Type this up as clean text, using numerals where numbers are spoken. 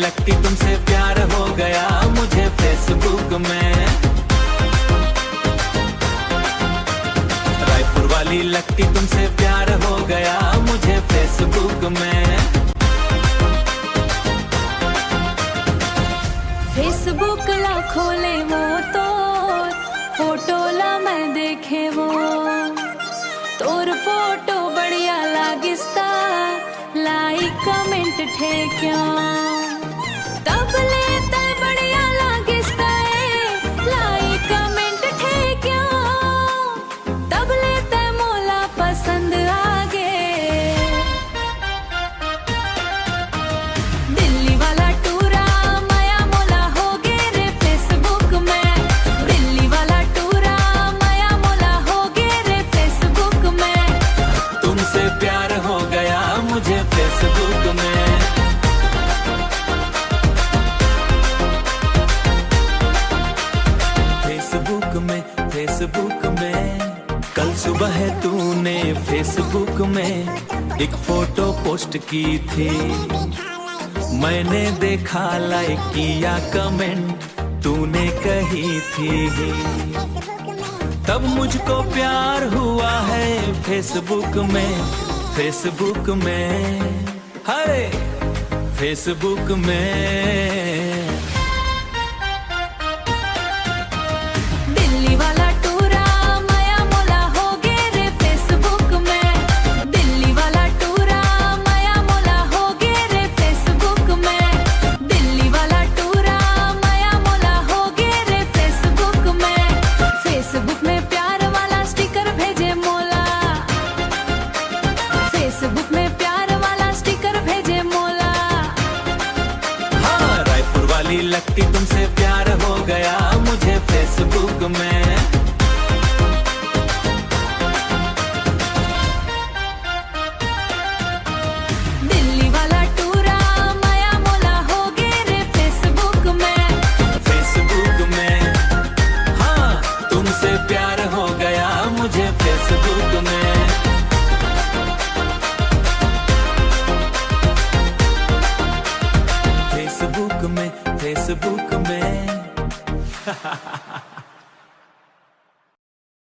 लगती तुमसे प्यार हो गया मुझे फेसबुक में। रायपुर वाली लगती तुमसे प्यार हो गया मुझे फेसबुक में। फेसबुक ला खोले वो तो फोटो ला मैं देखे वो तोर फोटो बढ़िया लागिस्ता लाइक कमेंट ठेक्या तब ले तय बढ़िया लागिस्ता लाइक कमेंट ठेक्या तब ले तय मोला पसंद आगे। दिल्ली वाला टूरा माया मोला हो गे रे फेसबुक में। दिल्ली वाला टूरा माया मोला हो गे रे फेसबुक में। तुमसे प्यार हो गया मुझे फेसबुक में। फेसबुक में कल सुबह तूने फेसबुक में एक फोटो पोस्ट की थी। मैंने देखा लाइक किया कमेंट तूने कही थी। तब मुझको प्यार हुआ है फेसबुक में। फेसबुक में हरे फेसबुक में। दिल्ली वाला टूरा माया मोला हो गे रे फेसबुक में। दिल्ली वाला टूरा माया मोला हो गे रे फेसबुक में। दिल्ली वाला टूरा माया मोला हो गे रे फेसबुक में। फेसबुक में प्यार वाला स्टिकर भेजे मोला। फेसबुक में प्यार वाला स्टिकर भेजे मोला। हाँ रायपुर वाली लगती तुमसे प्यार हो गया मुझे फेसबुक में। दिल्ली वाला टूरा माया मोला हो गे रे फेसबुक में। फेसबुक में हाँ तुमसे प्यार हो गया मुझे फेसबुक में। फेसबुक में